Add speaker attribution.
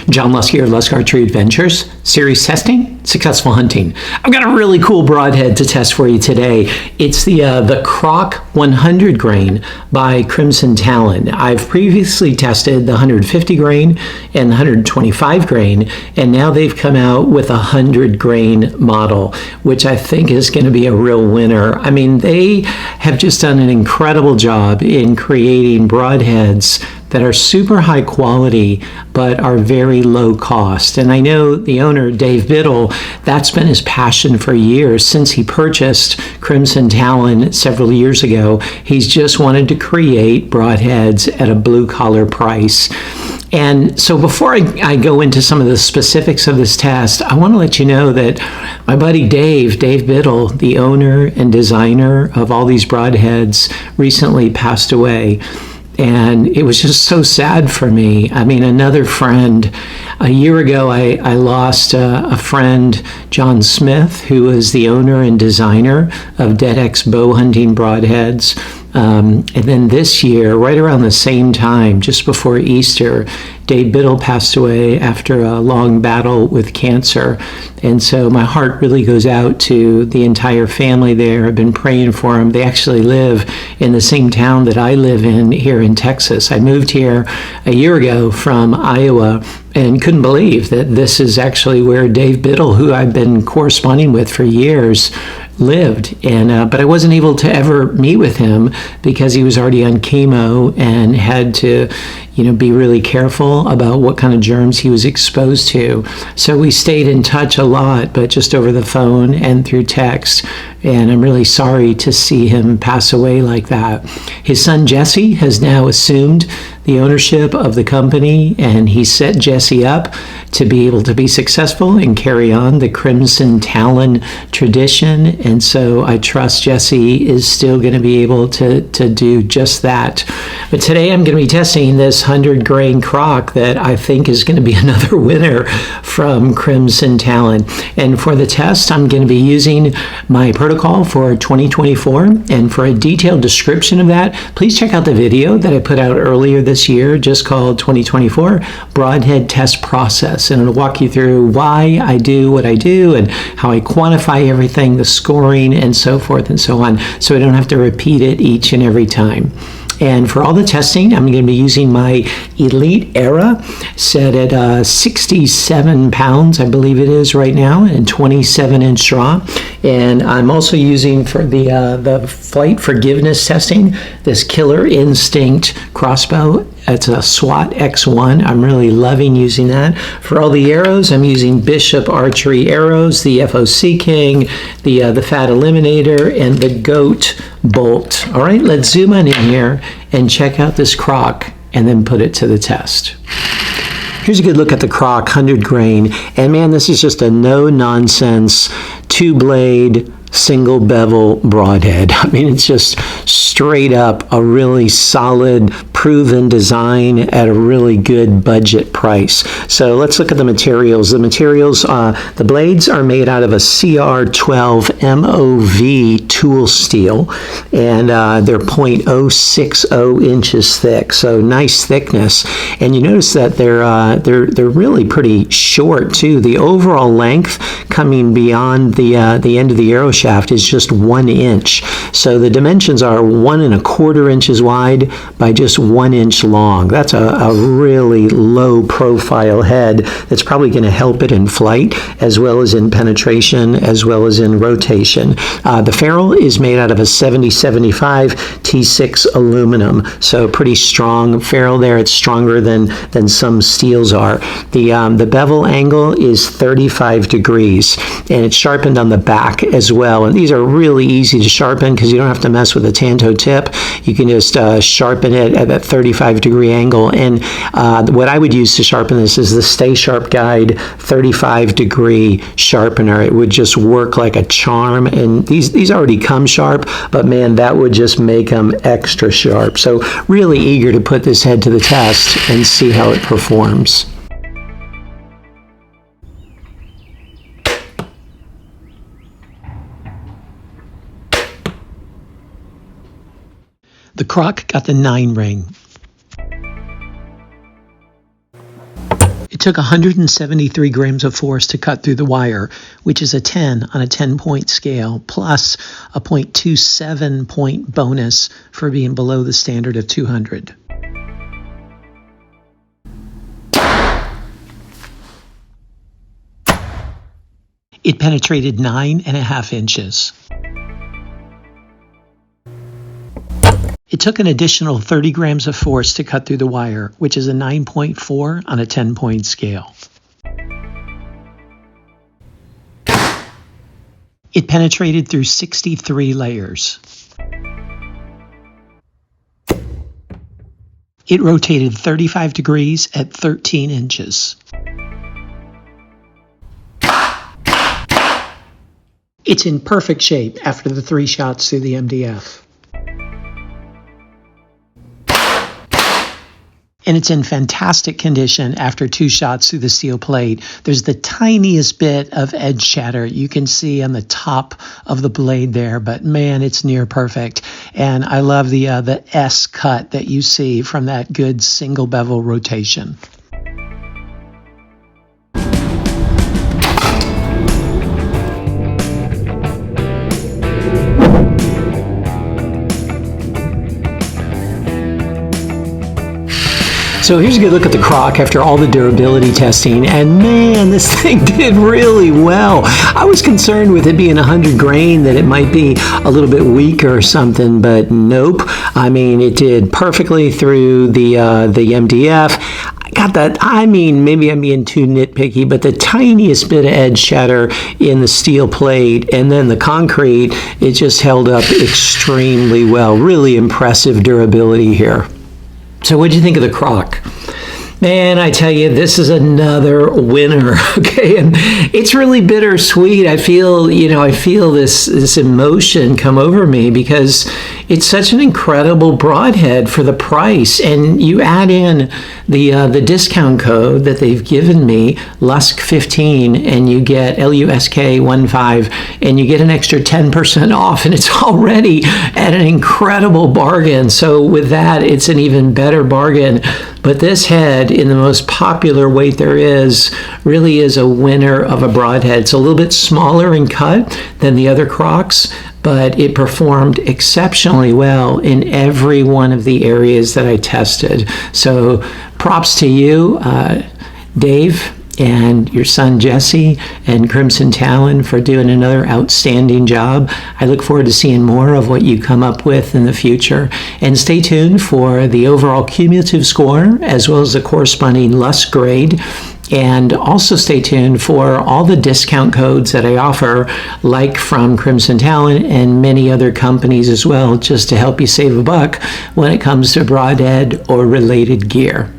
Speaker 1: John Lusky or Lusk Archery Adventures. Series testing, successful hunting. I've got a really cool broadhead to test for you today. It's the Croc 100 grain by Crimson Talon. I've previously tested the 150 grain and the 125 grain, and now they've come out with a 100 grain model, which I think is going to be a real winner. I mean, they have just done an incredible job in creating broadheads that are super high quality but are very low cost. And I know the owner, Dave Biddle, that's been his passion for years. Since he purchased Crimson Talon several years ago, he's just wanted to create broadheads at a blue collar price. And so before I go into some of the specifics of this test, I want to let you know that my buddy Dave Biddle, the owner and designer of all these broadheads, recently passed away. And it was just so sad for me. I mean, another friend, a year ago, I lost a friend, John Smith, who was the owner and designer of DeadX bow hunting broadheads. And then this year, right around the same time, just before Easter, Dave Biddle passed away after a long battle with cancer. And so my heart really goes out to the entire family there. I've been praying for them. They actually live in the same town that I live in here in Texas. I moved here a year ago from Iowa and couldn't believe that this is actually where Dave Biddle, who I've been corresponding with for years, lived. And but I wasn't able to ever meet with him because he was already on chemo and had to be really careful about what kind of germs he was exposed to. So we stayed in touch a lot, but just over the phone and through text. And I'm really sorry to see him pass away like that. His son Jesse has now assumed the ownership of the company, and he set Jesse up to be able to be successful and carry on the Crimson Talon tradition. And so I trust Jesse is still going to be able to do just that. But today I'm going to be testing this 100 grain Croc that I think is going to be another winner from Crimson Talon. And for the test, I'm going to be using my protocol for 2024. And for a detailed description of that, please check out the video that I put out earlier this year, just called 2024 Broadhead Test Process. And it'll walk you through why I do what I do and how I quantify everything, the scoring, and so forth and so on, so I don't have to repeat it each and every time. And for all the testing, I'm going to be using my Elite Era set at 67 pounds, I believe it is right now, and 27-inch draw. And I'm also using for the flight forgiveness testing this Killer Instinct crossbow. It's a SWAT X1. I'm really loving using that. For all the arrows, I'm using Bishop Archery arrows, the FOC King, the Fat Eliminator, and the GOAT bolt. All right, let's zoom on in here and check out this Croc and then put it to the test. Here's a good look at the Croc 100 grain. And man, this is just a no-nonsense, two-blade, single bevel broadhead. I mean, it's just straight up a really solid, proven design at a really good budget price. So let's look at the materials. The materials, the blades are made out of a CR12 MOV tool steel, and they're 0.060 inches thick, so nice thickness. And you notice that they're really pretty short too. The overall length coming beyond the end of the arrow shaft is just 1 inch. So the dimensions are 1 1/4 inches wide by just 1 inch long. That's a really low profile head that's probably going to help it in flight as well as in penetration as well as in rotation. The ferrule is made out of a 7075 T6 aluminum, so pretty strong ferrule there. It's stronger than some steels are. The bevel angle is 35 degrees, and it's sharpened on the back as well. And these are really easy to sharpen because you don't have to mess with a Tanto tip. You can just sharpen it at that 35-degree angle. And what I would use to sharpen this is the Stay Sharp Guide 35-degree sharpener. It would just work like a charm. And these already come sharp, but man, that would just make them extra sharp. So really eager to put this head to the test and see how it performs. The Croc got the 9 ring. It took 173 grams of force to cut through the wire, which is a 10 on a 10-point scale, plus a 0.27 point bonus for being below the standard of 200. It penetrated 9.5 inches. It took an additional 30 grams of force to cut through the wire, which is a 9.4 on a 10-point scale. It penetrated through 63 layers. It rotated 35 degrees at 13 inches. It's in perfect shape after the 3 shots through the MDF. And it's in fantastic condition after 2 shots through the steel plate. There's the tiniest bit of edge shatter you can see on the top of the blade there, but man, it's near perfect. And I love the S cut that you see from that good single bevel rotation. So here's a good look at the Croc after all the durability testing, and man, this thing did really well. I was concerned with it being 100 grain that it might be a little bit weaker or something, but nope. I mean, it did perfectly through the MDF. I got that, I mean, maybe I'm being too nitpicky, but the tiniest bit of edge shatter in the steel plate, and then the concrete, it just held up extremely well. Really impressive durability here. So what'd you think of the Croc? Man, I tell you, this is another winner, okay? And it's really bittersweet. I feel this emotion come over me because it's such an incredible broadhead for the price. And you add in the discount code that they've given me, LUSK15, and you get LUSK15, and you get an extra 10% off, and it's already at an incredible bargain. So with that, it's an even better bargain. But this head, in the most popular weight there is, really is a winner of a broadhead. It's a little bit smaller in cut than the other Crocs, but it performed exceptionally well in every one of the areas that I tested. So props to you, Dave, and your son Jesse, and Crimson Talon for doing another outstanding job. I look forward to seeing more of what you come up with in the future. And stay tuned for the overall cumulative score, as well as the corresponding LUSK grade. And also stay tuned for all the discount codes that I offer, like from Crimson Talon and many other companies as well, just to help you save a buck when it comes to broadhead or related gear.